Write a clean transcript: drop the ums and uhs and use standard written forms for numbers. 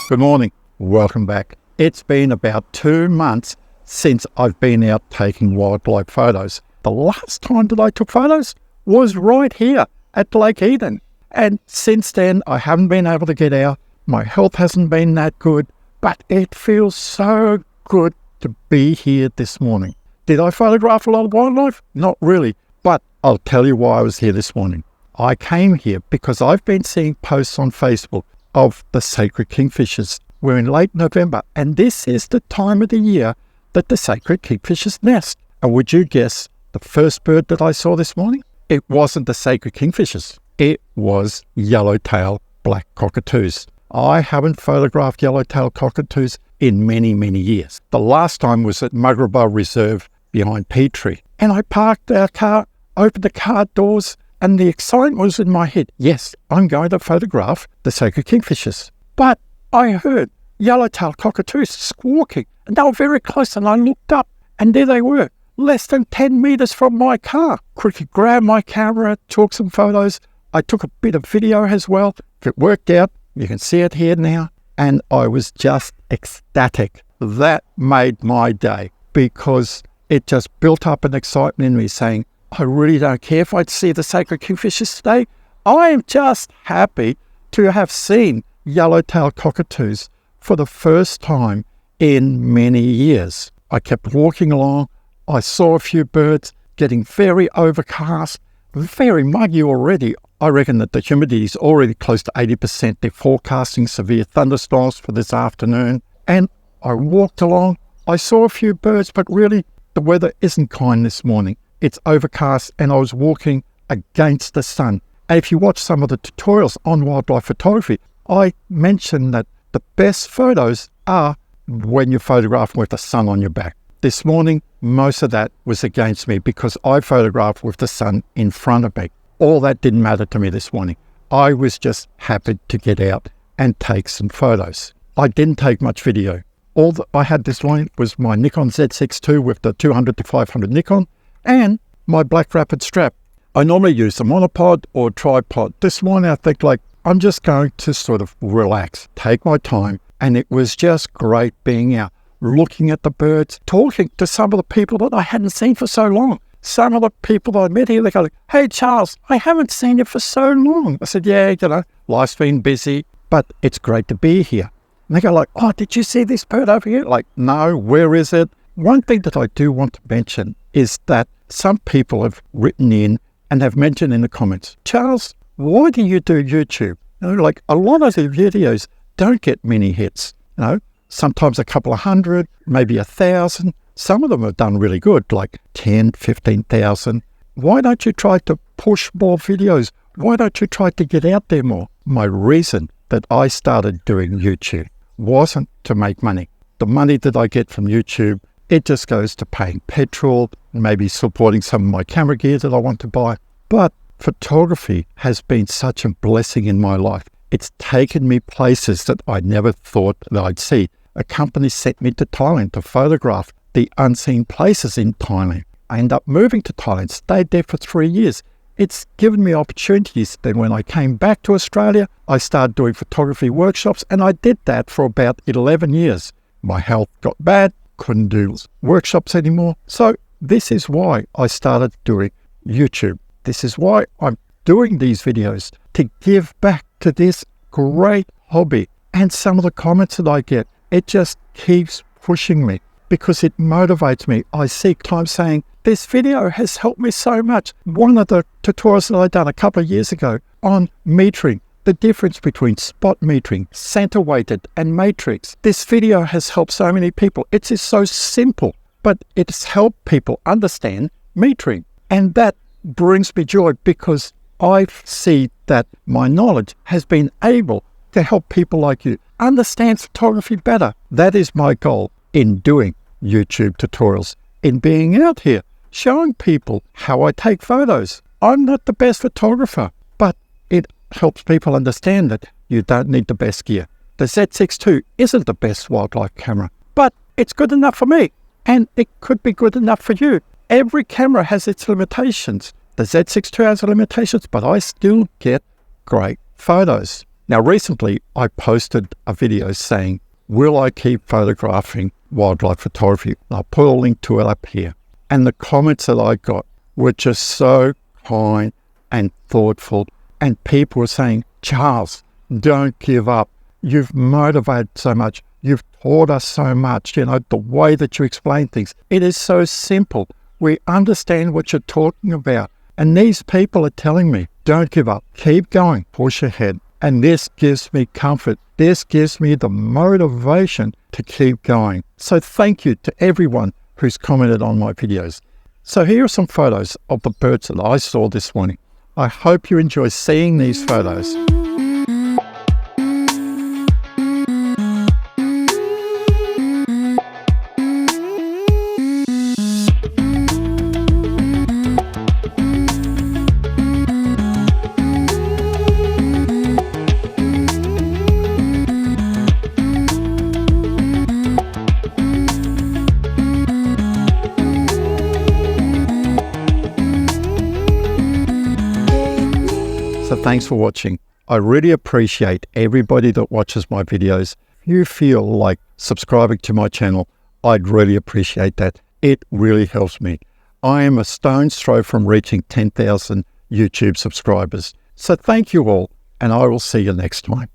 Good morning. Welcome back. It's been about 2 months since I've been out taking wildlife photos. The last time that I took photos was right here at Lake Eden. And since then, I haven't been able to get out. My health hasn't been that good, but it feels so good to be here this morning. Did I photograph a lot of wildlife? Not really, but I'll tell you why I was here this morning. I came here because I've been seeing posts on Facebook of the sacred kingfishers. We're in late November, and this is the time of the year that the sacred kingfishers nest. And would you guess the first bird that I saw this morning? It wasn't the sacred kingfishers. It was yellowtail black cockatoos. I haven't photographed yellowtail cockatoos in many, many years. The last time was at Muggerabah Reserve behind Petrie. And I parked our car, opened the car doors, and the excitement was in my head. Yes, I'm going to photograph the sacred kingfishers. But I heard yellowtail cockatoos squawking, and they were very close, and I looked up, and there they were, less than 10 meters from my car. Quickly grabbed my camera, took some photos. I took a bit of video as well. If it worked out, you can see it here now. And I was just ecstatic. That made my day because it just built up an excitement in me saying, I really don't care if I see the sacred kingfishers today. I am just happy to have seen yellowtail cockatoos for the first time in many years. I kept walking along. I saw a few birds getting very overcast, very muggy already. I reckon that the humidity is already close to 80%. They're forecasting severe thunderstorms for this afternoon. And I walked along. I saw a few birds, but really the weather isn't kind this morning. It's overcast, and I was walking against the sun. And if you watch some of the tutorials on wildlife photography, I mentioned that the best photos are when you photograph with the sun on your back. This morning, most of that was against me because I photographed with the sun in front of me. All that didn't matter to me this morning. I was just happy to get out and take some photos. I didn't take much video. All that I had this morning was my Nikon Z6II with the 200 to 500 Nikon and my black rapid strap. I normally use a monopod or tripod. This morning I think I'm just going to sort of relax, take my time, and it was just great being out, looking at the birds, talking to some of the people that I hadn't seen for so long. Some of the people that I met here, they go, hey Charles, I haven't seen you for so long. I said, yeah, life's been busy, but it's great to be here. And they go oh, did you see this bird over here? No, where is it? One thing that I do want to mention is that some people have written in and have mentioned in the comments, Charles, why do you do YouTube? A lot of the videos don't get many hits. Sometimes a couple of hundred, maybe 1,000. Some of them have done really good, like 10, 15,000. Why don't you try to push more videos? Why don't you try to get out there more? My reason that I started doing YouTube wasn't to make money. The money that I get from YouTube, it just goes to paying petrol, maybe supporting some of my camera gear that I want to buy. But photography has been such a blessing in my life. It's taken me places that I never thought that I'd see. A company sent me to Thailand to photograph the unseen places in Thailand. I ended up moving to Thailand, stayed there for 3 years. It's given me opportunities. Then when I came back to Australia, I started doing photography workshops, and I did that for about 11 years. My health got bad, couldn't do workshops anymore. So this is why I started doing YouTube. This is why I'm doing these videos, to give back to this great hobby. And some of the comments that I get, it just keeps pushing me because it motivates me. I see times saying, this video has helped me so much. One of the tutorials that I done a couple of years ago on metering, the difference between spot metering, center weighted and matrix. This video has helped so many people. It is so simple, but it's helped people understand metering. And that brings me joy because I see that my knowledge has been able to help people like you understand photography better. That is my goal in doing YouTube tutorials, in being out here, showing people how I take photos. I'm not the best photographer, but it helps people understand that you don't need the best gear. The Z6II isn't the best wildlife camera, but it's good enough for me, and it could be good enough for you. Every camera has its limitations. The Z6II has limitations, but I still get great photos. Now, recently, I posted a video saying, will I keep photographing wildlife photography? I'll put a link to it up here. And the comments that I got were just so kind and thoughtful. And people were saying, Charles, don't give up. You've motivated so much. You've taught us so much. You know, the way that you explain things. It is so simple. We understand what you're talking about. And these people are telling me, don't give up. Keep going. Push ahead. And this gives me comfort. This gives me the motivation to keep going. So thank you to everyone who's commented on my videos. So here are some photos of the birds that I saw this morning. I hope you enjoy seeing these photos. So thanks for watching. I really appreciate everybody that watches my videos. If you feel like subscribing to my channel, I'd really appreciate that. It really helps me. I am a stone's throw from reaching 10,000 YouTube subscribers. So thank you all, and I will see you next time.